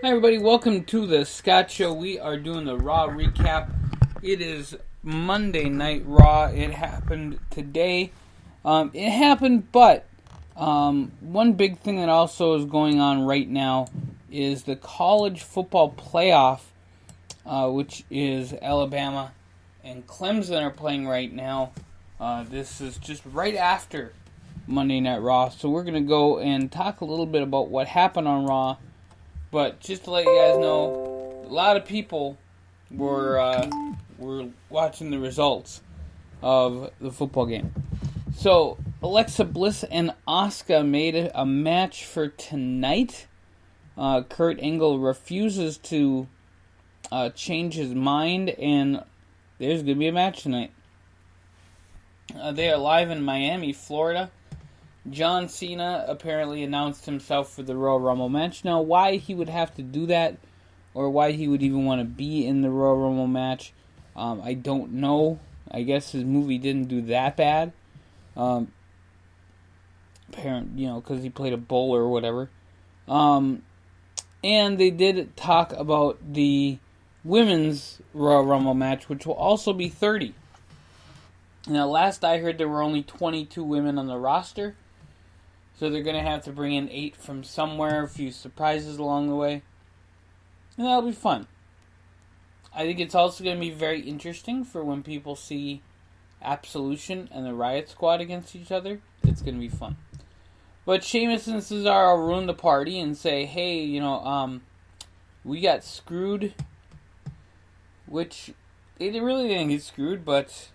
Hi everybody, welcome to the Scott Show. We are doing the Raw Recap. It is Monday Night Raw. It happened today. But one big thing that also is going on right now is the college football playoff, which is Alabama and Clemson are playing right now. This is just right after Monday Night Raw. So we're going to go and talk a little bit about what happened on Raw. But just to let you guys know, a lot of people were watching the results of the football game. So Alexa Bliss and Asuka made a match for tonight. Kurt Angle refuses to change his mind, and there's going to be a match tonight. They are live in Miami, Florida. John Cena apparently announced himself for the Royal Rumble match. Now, why he would have to do that, or why he would even want to be in the Royal Rumble match, I don't know. I guess his movie didn't do that bad. Because he played a bowler or whatever. And they did talk about the women's Royal Rumble match, which will also be 30. Now, last I heard, there were only 22 women on the roster. So they're going to have to bring in 8 from somewhere, a few surprises along the way. And that'll be fun. I think it's also going to be very interesting for when people see Absolution and the Riot Squad against each other. It's going to be fun. But Sheamus and Cesaro ruin the party and say, hey, we got screwed. Which, they really didn't get screwed, but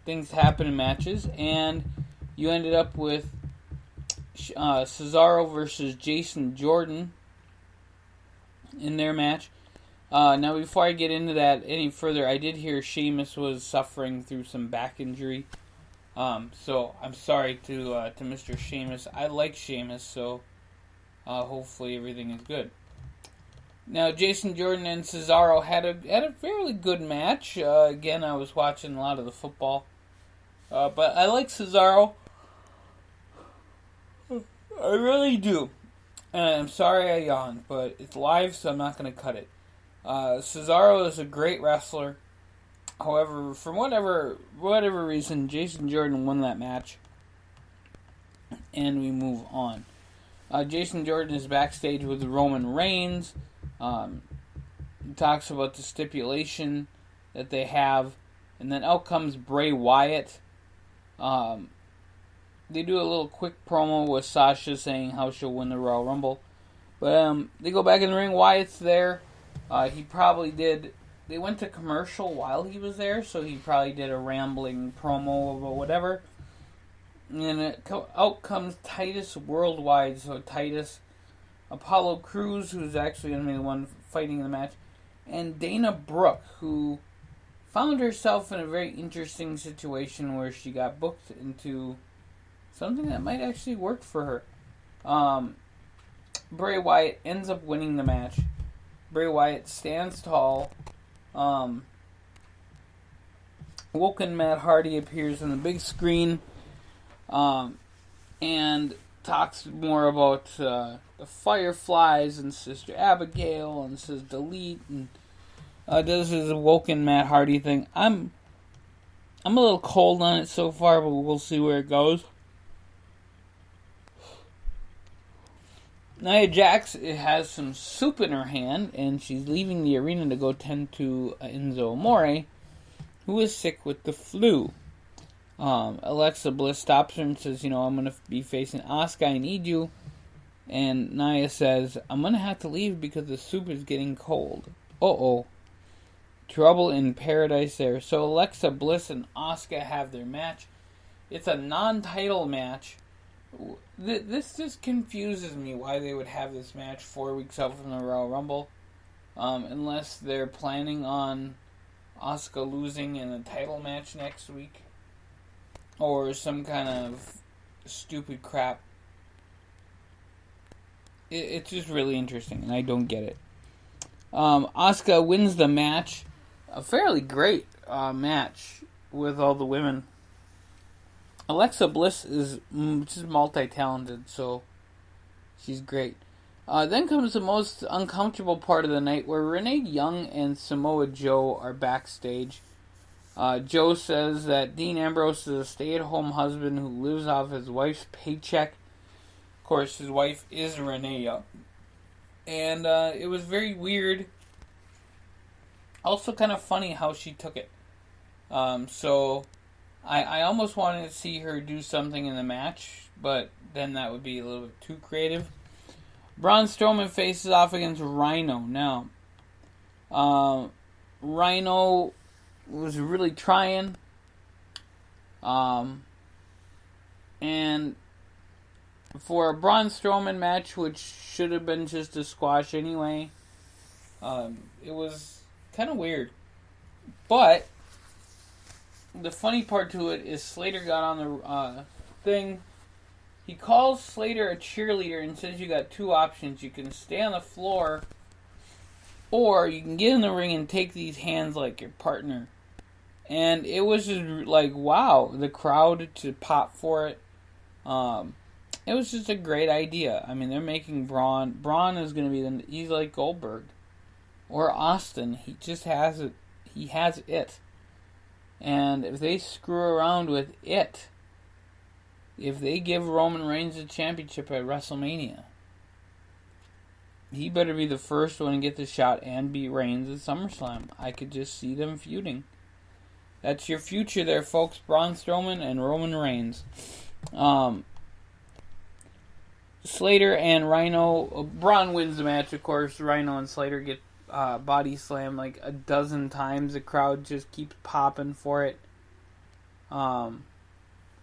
things happen in matches. And you ended up with Cesaro versus Jason Jordan in their match. Now, before I get into that any further, I did hear Sheamus was suffering through some back injury. So I'm sorry to Mr. Sheamus. I like Sheamus, so hopefully everything is good. Now, Jason Jordan and Cesaro had a fairly good match. Again, I was watching a lot of the football, but I like Cesaro. I really do. And I'm sorry I yawned, but it's live, so I'm not going to cut it. Cesaro is a great wrestler. However, for whatever reason, Jason Jordan won that match. And we move on. Jason Jordan is backstage with Roman Reigns. He talks about the stipulation that they have. And then out comes Bray Wyatt. They do a little quick promo with Sasha saying how she'll win the Royal Rumble. But they go back in the ring. Wyatt's there. He probably did. They went to commercial while he was there, so he probably did a rambling promo or whatever. And out comes Titus Worldwide. So Titus, Apollo Crews, who's actually going to be the one fighting in the match, and Dana Brooke, who found herself in a very interesting situation where she got booked into something that might actually work for her. Bray Wyatt ends up winning the match. Bray Wyatt stands tall. Woken Matt Hardy appears on the big screen and talks more about the Fireflies and Sister Abigail and says delete and does his Woken Matt Hardy thing. I'm a little cold on it so far, but we'll see where it goes. Nia Jax has some soup in her hand, and she's leaving the arena to go tend to Enzo Amore, who is sick with the flu. Alexa Bliss stops her and says, I'm going to be facing Asuka, I need you. And Nia says, I'm going to have to leave because the soup is getting cold. Uh-oh. Trouble in paradise there. So Alexa Bliss and Asuka have their match. It's a non-title match. This just confuses me why they would have this match 4 weeks out from the Royal Rumble. Unless they're planning on Asuka losing in a title match next week. Or some kind of stupid crap. It's just really interesting, and I don't get it. Asuka wins the match. A fairly great match with all the women. Alexa Bliss is just multi-talented, so she's great. Then comes the most uncomfortable part of the night, where Renee Young and Samoa Joe are backstage. Joe says that Dean Ambrose is a stay-at-home husband who lives off his wife's paycheck. Of course, his wife is Renee Young. And it was very weird. Also kind of funny how she took it. So I almost wanted to see her do something in the match, but then that would be a little bit too creative. Braun Strowman faces off against Rhino. Now, Rhino was really trying. And for a Braun Strowman match, which should have been just a squash anyway, it was kind of weird. But the funny part to it is Slater got on the thing. He calls Slater a cheerleader and says you got two options. You can stay on the floor, or you can get in the ring and take these hands like your partner. And it was just like, wow, the crowd to pop for it. It was just a great idea. I mean, they're making Braun. Braun is going to be he's like Goldberg or Austin. He just has it. He has it. And if they screw around with it, if they give Roman Reigns the championship at WrestleMania, he better be the first one to get the shot and beat Reigns at SummerSlam. I could just see them feuding. That's your future there, folks. Braun Strowman and Roman Reigns. Slater and Rhino. Braun wins the match, of course. Rhino and Slater get body slammed like a dozen times. The crowd just keeps popping for it. And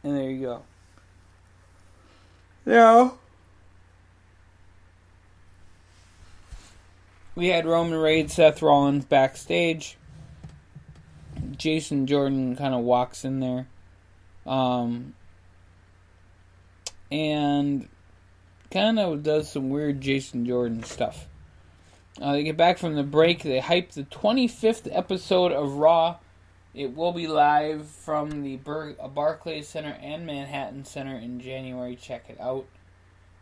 there you go. Yeah. We had Roman Reigns, Seth Rollins backstage. Jason Jordan kind of walks in there. And kind of does some weird Jason Jordan stuff. They get back from the break. They hype the 25th episode of Raw. It will be live from the Barclays Center and Manhattan Center in January. Check it out.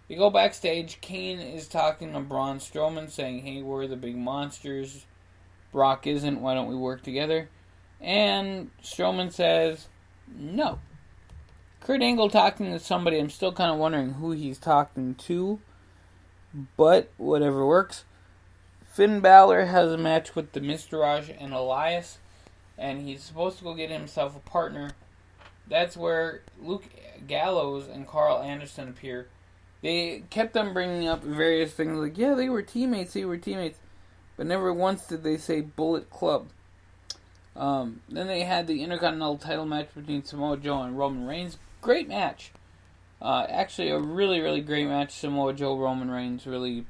We go backstage. Kane is talking to Braun Strowman, saying, hey, we're the big monsters. Brock isn't. Why don't we work together? And Strowman says, no. Kurt Angle talking to somebody. I'm still kind of wondering who he's talking to. But whatever works. Finn Balor has a match with the Miztourage and Elias. And he's supposed to go get himself a partner. That's where Luke Gallows and Carl Anderson appear. They kept on bringing up various things like, yeah, they were teammates. But never once did they say Bullet Club. Then they had the Intercontinental title match between Samoa Joe and Roman Reigns. Great match. Actually, a really, really great match. Samoa Joe, Roman Reigns really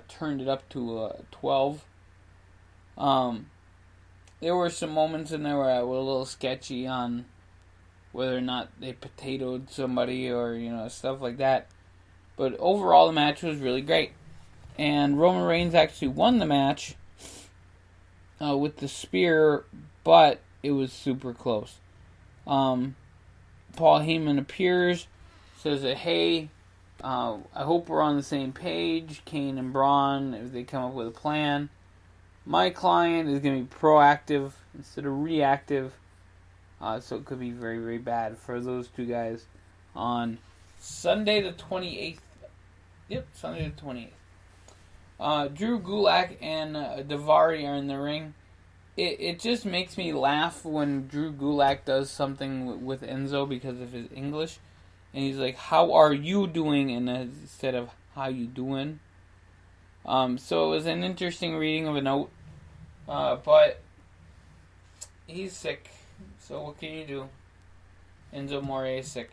turned it up to 12. There were some moments in there where I was a little sketchy on whether or not they potatoed somebody or, stuff like that. But overall, the match was really great. And Roman Reigns actually won the match with the spear, but it was super close. Paul Heyman appears, says that, hey, I hope we're on the same page, Kane and Braun, if they come up with a plan. My client is going to be proactive instead of reactive. So it could be very, very bad for those two guys on Sunday the 28th. Yep, Sunday the 28th. Drew Gulak and Daivari are in the ring. It just makes me laugh when Drew Gulak does something with Enzo because of his English. And he's like, how are you doing? Instead of how you doing. So it was an interesting reading of a note. But he's sick. So what can you do? Enzo Amore is sick.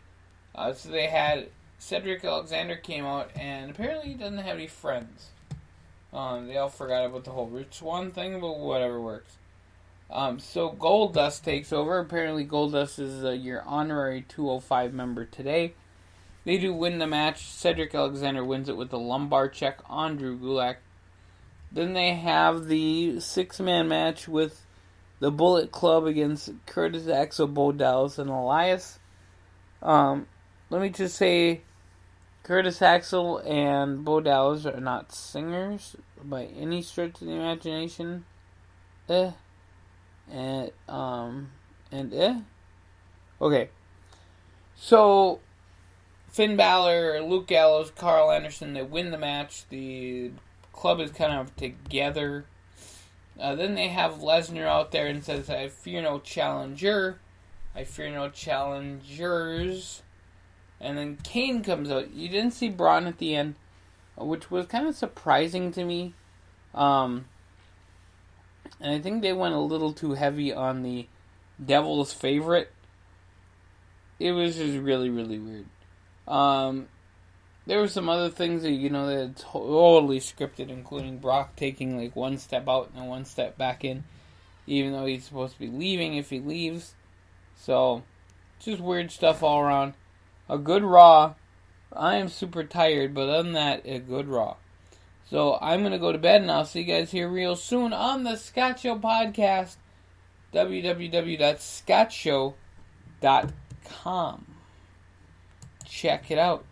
So they had Cedric Alexander came out, and apparently he doesn't have any friends. They all forgot about the whole Rich Swann thing, but whatever works. So Goldust takes over. Apparently Goldust is your honorary 205 member today. They do win the match. Cedric Alexander wins it with a lumbar check on Drew Gulak. Then they have the 6-man match with the Bullet Club against Curtis Axel, Bo Dallas, and Elias. Let me just say, Curtis Axel and Bo Dallas are not singers by any stretch of the imagination. Okay. So, Finn Balor, Luke Gallows, Carl Anderson, they win the match. The club is kind of together. Then they have Lesnar out there and says, I fear no challenger. I fear no challengers. And then Kane comes out. You didn't see Braun at the end, which was kind of surprising to me. And I think they went a little too heavy on the Devil's favorite. It was just really, really weird. There were some other things that, that totally scripted, including Brock taking like one step out and one step back in, even though he's supposed to be leaving if he leaves. So, just weird stuff all around. A good Raw. I am super tired, but other than that, a good Raw. So, I'm going to go to bed, and I'll see you guys here real soon on the Scott Show podcast, www.scottshow.com. Check it out.